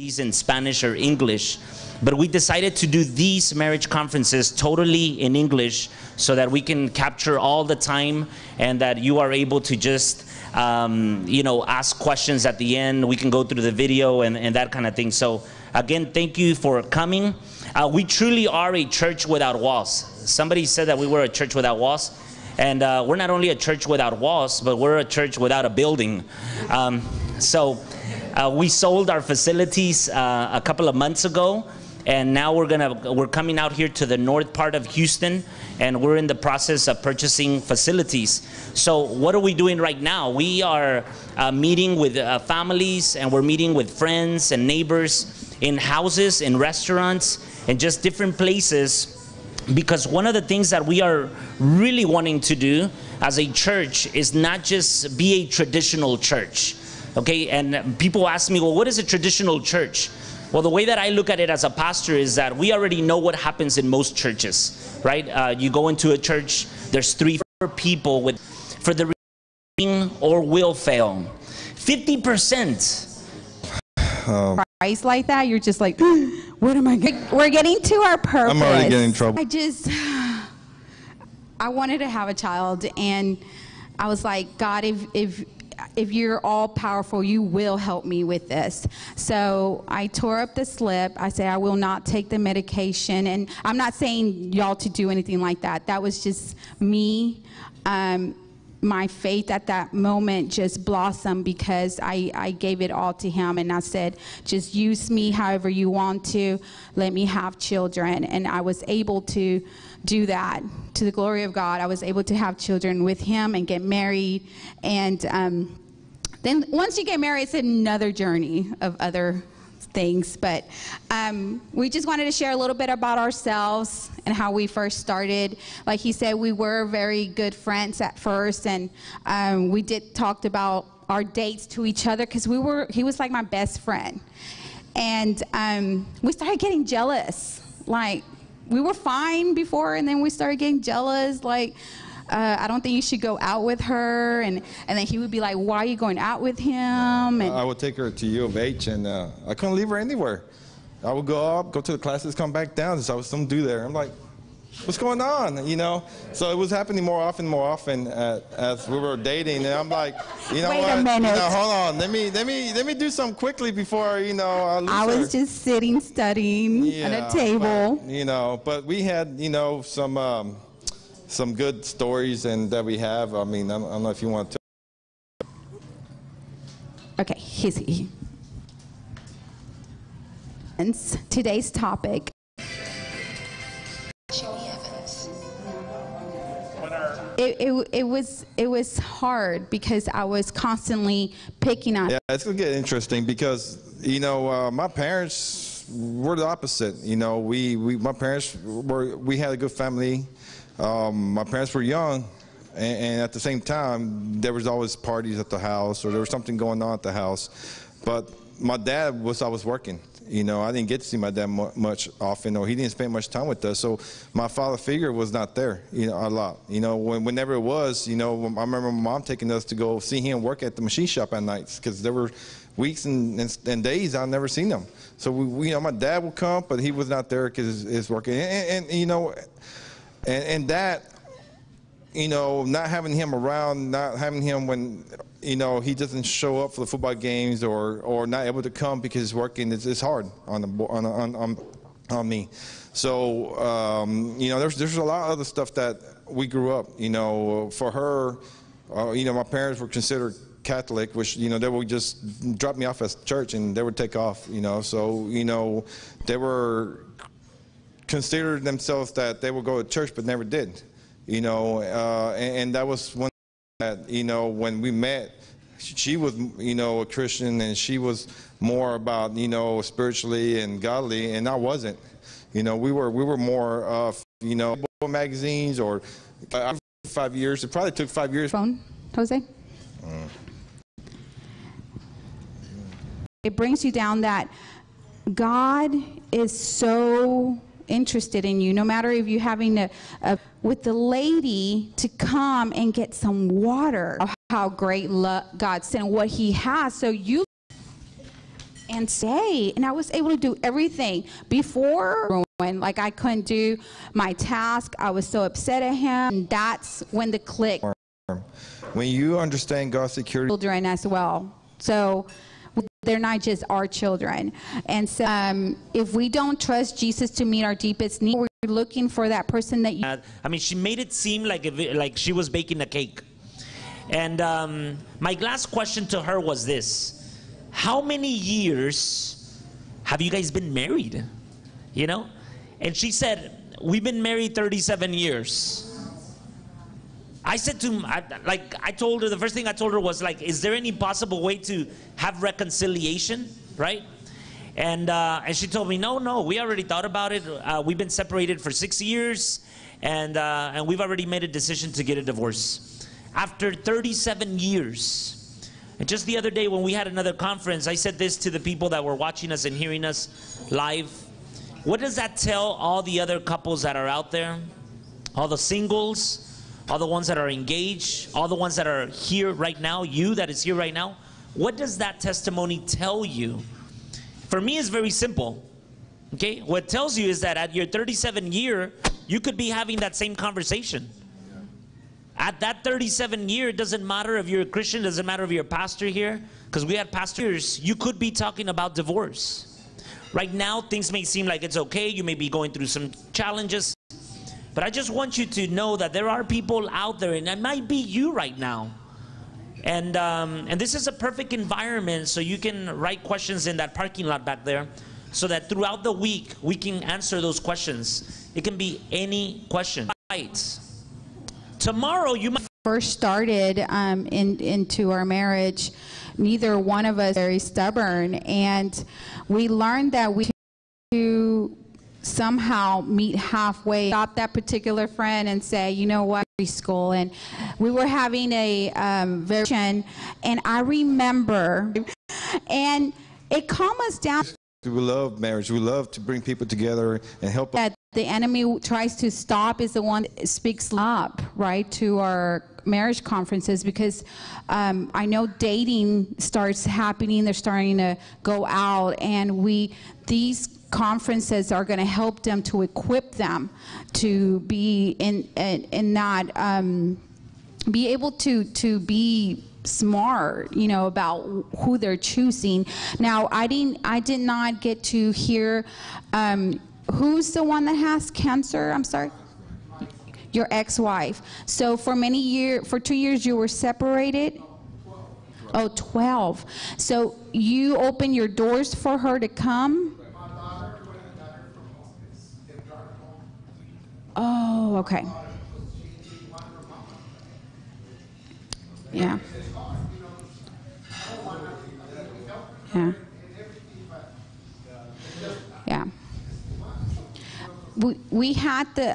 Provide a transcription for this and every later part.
these in Spanish or English, but we decided to do these marriage conferences totally in English so that we can capture all the time and that you are able to just ask questions at the end. We can go through the video and that kind of thing. So again, thank you for coming. We truly are a church without walls. Somebody said that we were a church without walls, and we're not only a church without walls, but we're a church without a building. We sold our facilities a couple of months ago, and now we're coming out here to the north part of Houston, and we're in the process of purchasing facilities. So what are we doing right now? We are meeting with families, and we're meeting with friends and neighbors in houses, in restaurants, and just different places, because one of the things that we are really wanting to do as a church is not just be a traditional church. Okay, and people ask me, well, what is a traditional church? Well, the way that I look at it as a pastor is that we already know what happens in most churches, right? You go into a church, there's 3-4 people for the reading or will fail. 50%. Price like that, you're just like, what am I getting? We're getting to our purpose. I'm already getting in trouble. I wanted to have a child, and I was like, God, if you're all powerful, you will help me with this. So I tore up the slip. I said, I will not take the medication. And I'm not saying y'all to do anything like that. That was just me. My faith at that moment just blossomed because I gave it all to him. And I said, just use me however you want to. Let me have children. And I was able to do that to the glory of God. I was able to have children with him and get married. And then once you get married, it's another journey of other things. But we just wanted to share a little bit about ourselves and how we first started. Like he said, we were very good friends at first, and we did talked about our dates to each other because he was like my best friend. And we started getting jealous. Like, we were fine before, and then we started getting jealous. Like, I don't think you should go out with her. And then he would be like, why are you going out with him? And I would take her to U of H, and I couldn't leave her anywhere. I would go up, go to the classes, come back down. There's always something to do there. I'm like, what's going on? You know? So it was happening more often as we were dating. And I'm like, you know Wait what? a minute. Hold on. Let me do something quickly before I lose I her. was just sitting, studying at a table. But we had, some good stories and that we have. I mean, I don't know if you want to. Okay, today's topic. It was hard because I was constantly picking on. Yeah, it's gonna get interesting because my parents were the opposite. My parents we had a good family. My parents were young, and at the same time, there was always parties at the house, or there was something going on at the house. But my dad was always working. I didn't get to see my dad much often, or he didn't spend much time with us. So my father figure was not there, a lot. Whenever it was, I remember my mom taking us to go see him work at the machine shop at nights, because there were weeks and days I'd never seen him. So my dad would come, but he was not there because he's working. And that, not having him around, not having him when, he doesn't show up for the football games or not able to come because he's working, it's hard on me. So, there's a lot of other stuff that we grew up, for her, my parents were considered Catholic, which, they would just drop me off at church and they would take off, so, they were considered themselves that they would go to church but never did, and that was one that, when we met, she was, a Christian, and she was more about, spiritually and godly, and I wasn't. We were more of, magazines or 5 years. It probably took 5 years. Phone, Jose? It brings you down that God is so interested in you, no matter if you're having with the lady to come and get some water, how great God sent what he has. So you and stay. And I was able to do everything. Before, when like I couldn't do my task, I was so upset at him. And that's when the click. When you understand God's security, Children as well. So they're not just our children. And so if we don't trust Jesus to meet our deepest needs, we're looking for that person that you... I mean, she made it seem like she was baking a cake. And my last question to her was this: how many years have you guys been married? You know? And she said, we've been married 37 years. I said to him, I told her, the first thing I told her was like, is there any possible way to have reconciliation, right? And she told me, no, we already thought about it. We've been separated for 6 years, and we've already made a decision to get a divorce. After 37 years. And just the other day when we had another conference, I said this to the people that were watching us and hearing us live. What does that tell all the other couples that are out there? All the singles? All the ones that are engaged, all the ones that are here right now, you that is here right now, what does that testimony tell you? For me, it's very simple. Okay, what it tells you is that at your 37 year, you could be having that same conversation. At that 37 year, it doesn't matter if you're a Christian, it doesn't matter if you're a pastor here, because we had pastors, you could be talking about divorce. Right now, things may seem like it's okay, you may be going through some challenges. But I just want you to know that there are people out there, and it might be you right now. And this is a perfect environment, so you can write questions in that parking lot back there, so that throughout the week, we can answer those questions. It can be any question. Right. Tomorrow, you might... First started into our marriage, neither one of us was very stubborn. And we learned that we to somehow meet halfway. Stop that particular friend and say, you know what, preschool. And we were having a and I remember, and it calmed us down. We love marriage. We love to bring people together and help. That the enemy tries to stop is the one that speaks up, right, to our marriage conferences, because I know dating starts happening. They're starting to go out, and these conferences are going to help them to equip them to be in not be able to be smart, you know, about who they're choosing. Now, I did not get to hear who's the one that has cancer. I'm sorry. Your ex-wife. So for 2 years you were separated. Oh, 12. So you opened your doors for her to come. Oh, okay. Yeah. Yeah. Yeah.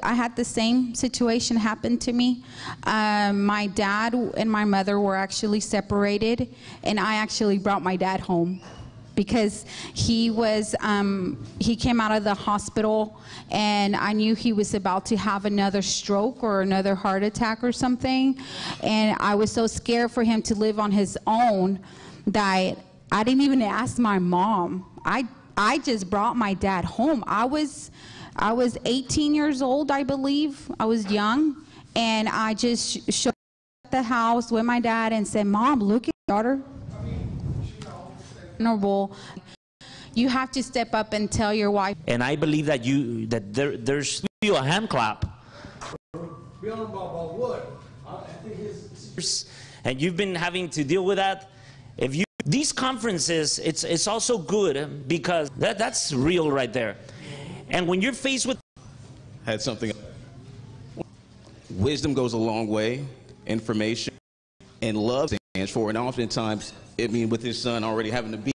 I had the same situation happen to me. My dad and my mother were actually separated, and I actually brought my dad home because he came out of the hospital, and I knew he was about to have another stroke or another heart attack or something, and I was so scared for him to live on his own that I didn't even ask my mom. I just brought my dad home. I was 18 years old, I believe. I was young, and I just showed up at the house with my dad and said, "Mom, look at your daughter." You have to step up and tell your wife. And I believe that there's a hand clap. And you've been having to deal with that. These conferences, it's also good because that's real right there. And when you're faced with... Had something. Wisdom goes a long way. Information and love stands for. And oftentimes, it means with his son already having to be